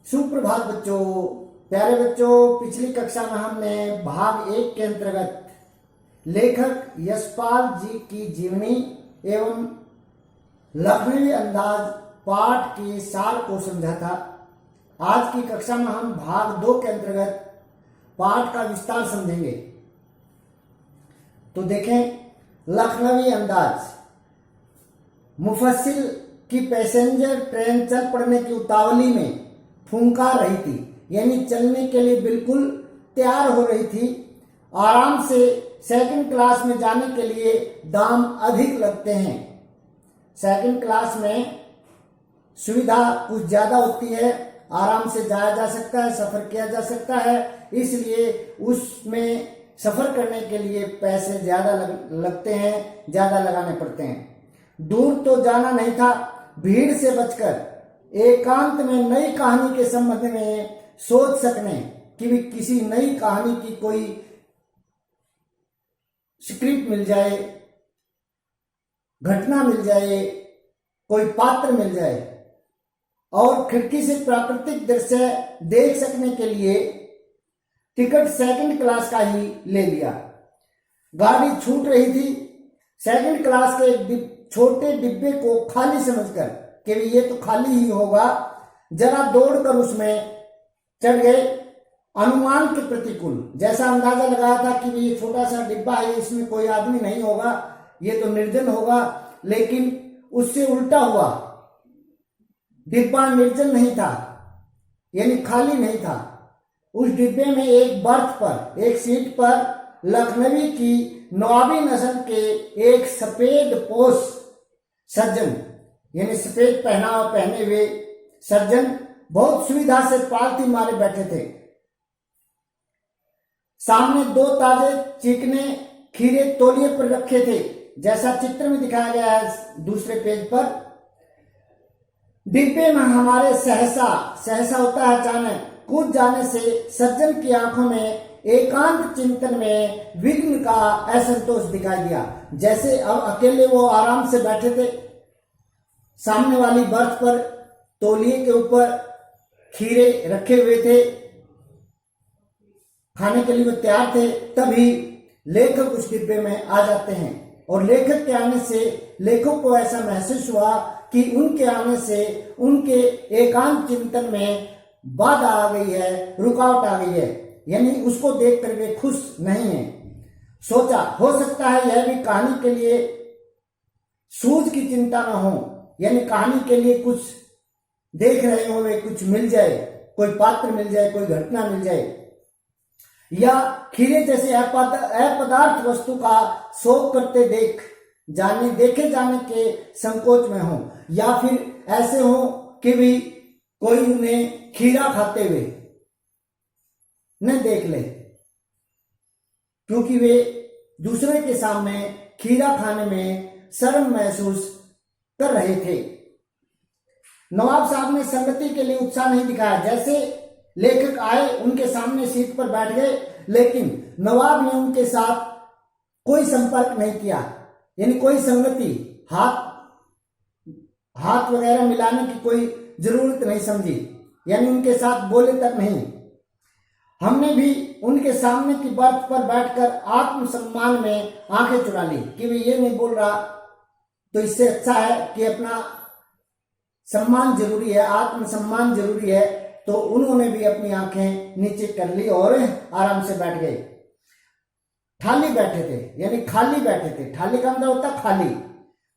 सुप्रभात बच्चों, प्यारे बच्चों। पिछली कक्षा में हमने भाग 1 के अंतर्गत लेखक यशपाल जी की जीवनी एवं लखनवी अंदाज पाठ के सार को समझा था। आज की कक्षा में हम भाग 2 के अंतर्गत पाठ का विस्तार समझेंगे। तो देखें, लखनवी अंदाज। मुफस्सिल की पैसेंजर ट्रेन चल पड़ने की उतावली में फुंकार रही थी, यानी चलने के लिए बिल्कुल तैयार हो रही थी। आराम से सेकंड क्लास में जाने के लिए दाम अधिक लगते हैं। सेकंड क्लास में सुविधा कुछ ज्यादा होती है, आराम से जाया जा सकता है, सफर किया जा सकता है, इसलिए उसमें सफर करने के लिए पैसे ज्यादा लगते हैं, ज्यादा लगाने पड़ते हैं। दूर तो जाना नहीं था, भीड़ से बचकर एकांत में नई कहानी के संबंध में सोच सकने कि भी किसी नई कहानी की कोई स्क्रिप्ट मिल जाए, घटना मिल जाए, कोई पात्र मिल जाए और खिड़की से प्राकृतिक दृश्य देख सकने के लिए टिकट सेकंड क्लास का ही ले लिया। गाड़ी छूट रही थी। सेकंड क्लास के छोटे डिब्बे को खाली समझकर कि ये तो खाली ही होगा, जरा दौड़कर उसमें चढ़ गए। अनुमान के प्रतिकूल जैसा अंदाजा लगाया था कि ये छोटा सा डिब्बा है, इसमें कोई आदमी नहीं होगा, ये तो निर्जन होगा, लेकिन उससे उल्टा हुआ। डिब्बा निर्जन नहीं था, यानी खाली नहीं था। उस डिब्बे में एक बर्थ पर, एक सीट पर लखनवी की नवाबी नस्ल के एक सफेद पोश सज्जन, यानी सफेद पहनावा पहने हुए सज्जन बहुत सुविधा से पालती मारे बैठे थे। सामने 2 ताजे चिकने खीरे तौलिए पर रखे थे, जैसा चित्र में दिखाया गया है दूसरे पेज पर। डिब्बे में हमारे सहसा होता है अचानक, कूद जाने से सज्जन की आंखों में एकांत चिंतन में विघ्न का असंतोष दिखाई दिया। जैसे अब अकेले वो आराम से बैठे थे, सामने वाली बर्थ पर तौलिए के ऊपर खीरे रखे हुए थे, खाने के लिए वो तैयार थे। तभी लेखक उस डिब्बे में आ जाते हैं और लेखक के आने से लेखक को ऐसा महसूस हुआ कि उनके आने से उनके एकांत चिंतन में बाधा आ गई है, रुकावट आ गई है, यानी उसको देखकर वे खुश नहीं है। सोचा हो सकता है यह भी कहानी के लिए सूझ की चिंता न हो, यानी कहानी के लिए कुछ देख रहे हो, वे कुछ मिल जाए, कोई पात्र मिल जाए, कोई घटना मिल जाए, या खीरे जैसे अपदार्थ वस्तु का शौक करते देखे जाने के संकोच में हो, या फिर ऐसे हो कि भी कोई उन्हें खीरा खाते हुए न देख ले, क्योंकि वे दूसरे के सामने खीरा खाने में शर्म महसूस कर रहे थे। नवाब साहब ने संगति के लिए उत्साह नहीं दिखाया। जैसे लेखक आए, उनके सामने सीट पर बैठ गए, लेकिन नवाब ने उनके साथ कोई संपर्क नहीं किया, यानी कोई संगति, हाथ वगैरह मिलाने की कोई जरूरत नहीं समझी, यानी उनके साथ बोले तक नहीं। हमने भी उनके सामने की बर्थ पर बैठकर आत्मसम्मान में आंखें चुरा ली कि वे ये नहीं बोल रहा, तो इससे अच्छा है कि अपना सम्मान जरूरी है, आत्मसम्मान जरूरी है। तो उन्होंने भी अपनी आंखें नीचे कर ली और आराम से बैठ गए। खाली बैठे थे, यानी खाली बैठे थे। खाली का मतलब होता खाली।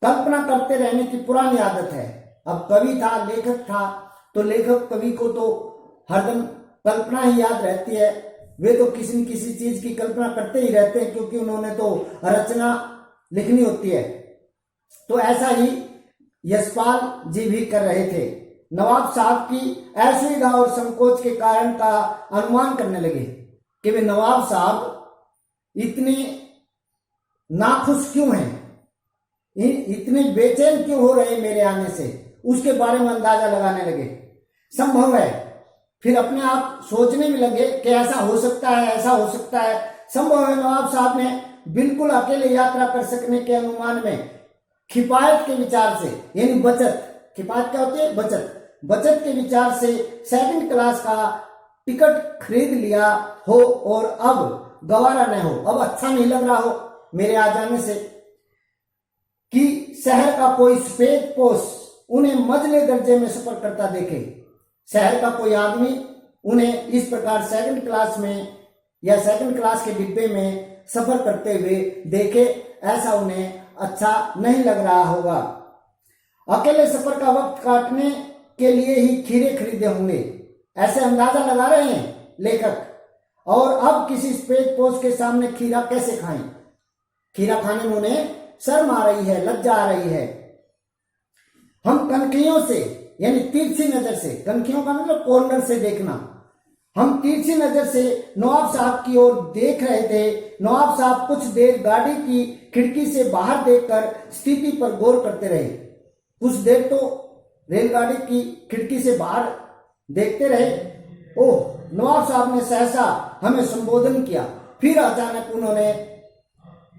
कल्पना करते रहने की पुरानी आदत है। अब कवि था, लेखक था, तो लेखक कवि को तो हरदम कल्पना ही याद रहती है। वे तो किसी न किसी चीज की कल्पना करते ही रहते हैं, क्योंकि उन्होंने तो रचना लिखनी होती है। तो ऐसा ही यशपाल जी भी कर रहे थे। नवाब साहब की असुविधा और संकोच के कारण का अनुमान करने लगे कि वे नवाब साहब इतने नाखुश क्यों हैं, इतने बेचैन क्यों हो रहे मेरे आने से, उसके बारे में अंदाजा लगाने लगे। संभव है, फिर अपने आप सोचने में लगे कि ऐसा हो सकता है, ऐसा हो सकता है। संभव है नवाब साहब ने बिल्कुल अकेले यात्रा कर सकने के अनुमान में खिपायत के विचार से, यानी बचत, खिपायत क्या होती है, बचत, बचत के विचार से सेकंड क्लास का टिकट खरीद लिया हो और अब गवारा न हो, अब अच्छा नहीं लग रहा हो मेरे आ जाने से, कि शहर का कोई सफेद पोश उन्हें मजले दर्जे में सफर करता देखे, शहर का कोई आदमी उन्हें इस प्रकार सेकंड क्लास में या सेकंड क्लास के डिब्बे में सफर करते हुए देखे, ऐसा उन्हें अच्छा नहीं लग रहा होगा। अकेले सफर का वक्त काटने के लिए ही खीरे खरीदे होंगे, ऐसे अंदाजा लगा रहे हैं लेखक। और अब किसी सफेद पोश के सामने खीरा कैसे खाएं? खीरा खाने में उन्हें शर्म आ रही है, लज्जा आ रही है। हम कनखियों से यानी तिरछी नजर से, कनखियों का मतलब कॉर्नर से देखना, हम तिरछी नजर से नवाब साहब की ओर देख रहे थे। नवाब साहब कुछ देर गाड़ी की खिड़की से बाहर देखकर स्थिति पर गौर करते रहे। कुछ देर तो रेलगाड़ी की खिड़की से बाहर देखते रहे। ओह, नवाब साहब ने सहसा हमें संबोधन किया, फिर अचानक उन्होंने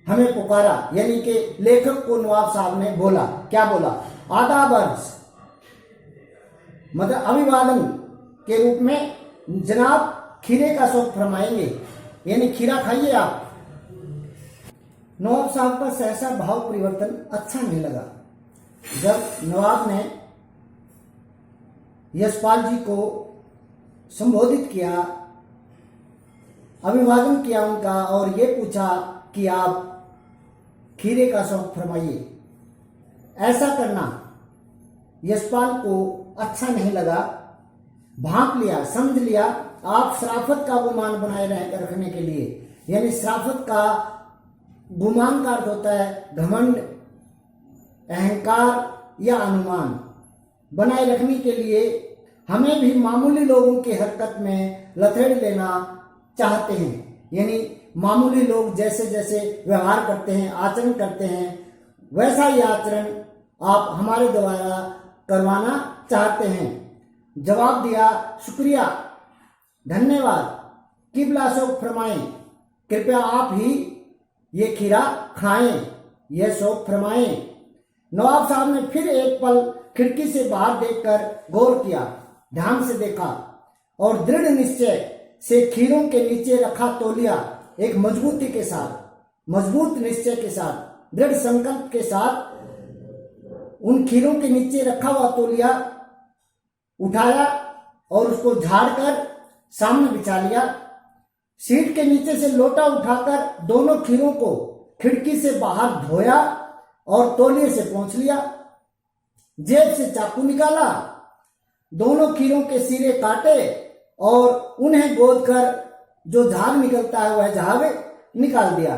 हमें पुकारा, यानी कि लेखक को नवाब साहब ने बोला, क्या बोला? आदाब अर्ज, मतलब अभिवादन के रूप में, जनाब खीरे का शौक फरमाएंगे, यानी खीरा खाइए आप। नवाब साहब का सहसा भाव परिवर्तन अच्छा नहीं लगा। जब नवाब ने यशपाल जी को संबोधित किया, अभिवादन किया उनका और ये पूछा कि आप खीरे का शौक फरमाइए, ऐसा करना यशपाल को अच्छा नहीं लगा। भांप लिया, समझ लिया आप शराफत का गुमान बनाए रखने के लिए, यानी शराफत का गुमान का अर्थ होता है घमंड, अहंकार या अनुमान, बनाए रखने के लिए हमें भी मामूली लोगों की हरकत में लथेड़ लेना चाहते हैं, यानी मामूली लोग जैसे जैसे व्यवहार करते हैं, आचरण करते हैं, वैसा ही आचरण आप हमारे द्वारा करवाना चाहते हैं। जवाब दिया, शुक्रिया, धन्यवाद, किबला शौक फरमाएं, कृपया आप ही ये खीरा खाएं, यह शौक फरमाएं। नवाब साहब ने फिर एक पल खिड़की से बाहर देखकर गौर किया, ध्यान से देखा और दृढ़ निश्चय से खीरों के नीचे रखा तौलिया एक मजबूती के साथ, मजबूत निश्चय के साथ, दृढ़ संकल्प के साथ उन खीरों के नीचे रखा हुआ तौलिया उठाया और उसको झाड़कर सामने बिछा लिया। सीट के नीचे से लोटा उठाकर दोनों खीरों को खिड़की से बाहर धोया और तौलिए से पोंछ लिया। जेब से चाकू निकाला, दोनों खीरों के सिरे काटे और उन्हें गोद कर जो झाग निकलता है वह झाग निकाल दिया।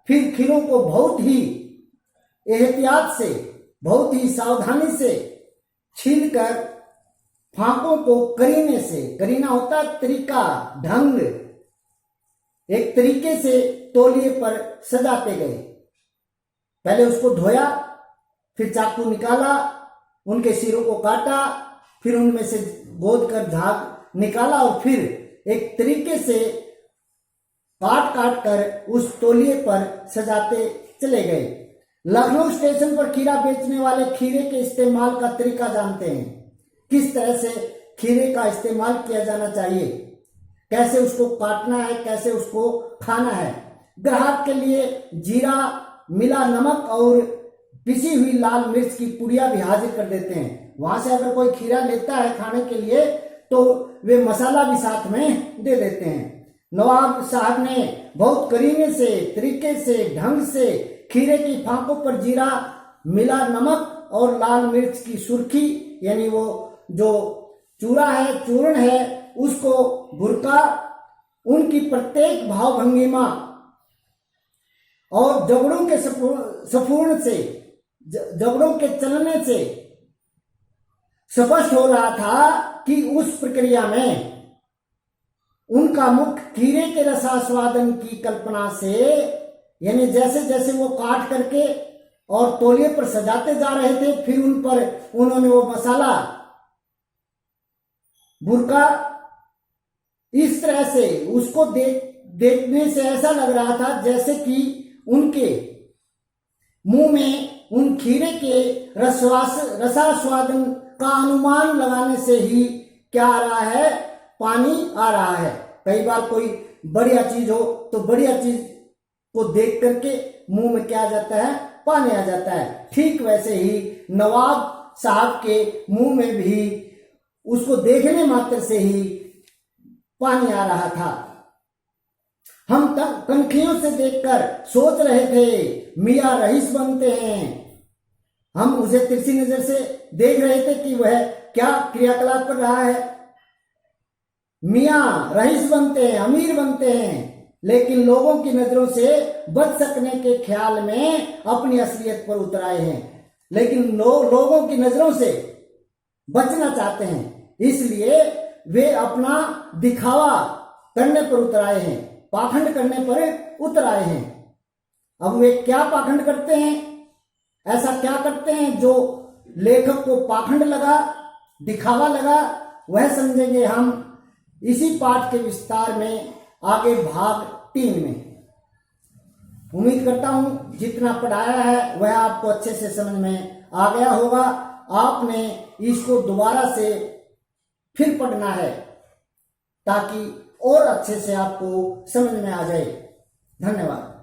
फिर खीरों को बहुत ही एहतियात से, बहुत ही सावधानी से छीलकर फांकों को करीने से, करीना होता है तरीका, ढंग, एक तरीके से तौलिए पर सजाते गए। पहले उसको धोया, फिर चाकू निकाला, उनके सिरों को काटा, फिर उनमें से गोद कर झाग निकाला और फिर एक तरीके से काट काट कर उस तौलिए पर सजाते चले गए। लखनऊ स्टेशन पर खीरा बेचने वाले खीरे के इस्तेमाल का तरीका जानते हैं, किस तरह से खीरे का इस्तेमाल किया जाना चाहिए, कैसे उसको काटना है, कैसे उसको खाना है। ग्राहक के लिए जीरा, मिला नमक और पिसी हुई लाल मिर्च की पुड़िया भी हाजिर कर देते हैं। वहां से अगर कोई खीरा लेता है खाने के लिए तो वे मसाला भी साथ में दे देते हैं। नवाब साहब ने बहुत करीने से, तरीके से, ढंग से खीरे की फांकों पर जीरा, मिला नमक और लाल मिर्च की सुर्खी, यानी वो जो चूरा है, चूर्ण है, उसको भुरका, उनकी प्रत्येक भाव भंगिमा और जबड़ों के सपूर्ण से, जबड़ों के चलने से स्पष्ट हो रहा था कि उस प्रक्रिया में उनका मुख खीरे के रसास्वादन की कल्पना से, यानी जैसे जैसे वो काट करके और तौलिए पर सजाते जा रहे थे, फिर उन पर उन्होंने वो मसाला बुरका, इस तरह से उसको देखने से ऐसा लग रहा था जैसे कि उनके मुंह में उन खीरे के रसास्वादन का अनुमान लगाने से ही क्या आ रहा है, पानी आ रहा है। कई बार कोई बढ़िया चीज हो तो बढ़िया चीज को देख करके मुंह में क्या आ जाता है, पानी आ जाता है। ठीक वैसे ही नवाब साहब के मुंह में भी उसको देखने मात्र से ही पानी आ रहा था। हम तब कनखियों से देखकर सोच रहे थे मियां रईस बनते हैं। हम उसे तिरछी नजर से देख रहे थे कि वह क्या क्रियाकलाप कर रहा है। मियां रईस बनते हैं, अमीर बनते हैं, लेकिन लोगों की नजरों से बच सकने के ख्याल में अपनी असलियत पर उतर आए हैं। लेकिन लोगों की नजरों से बचना चाहते हैं, इसलिए वे अपना दिखावा करने पर उतर आए हैं, पाखंड करने पर उतर आए हैं। अब वे क्या पाखंड करते हैं, ऐसा क्या करते हैं जो लेखक को पाखंड लगा, दिखावा लगा, वह समझेंगे हम इसी पाठ के विस्तार में आगे भाग 3 में। उम्मीद करता हूं जितना पढ़ाया है वह आपको अच्छे से समझ में आ गया होगा। आपने इसको दोबारा से फिर पढ़ना है ताकि और अच्छे से आपको समझ में आ जाए। धन्यवाद।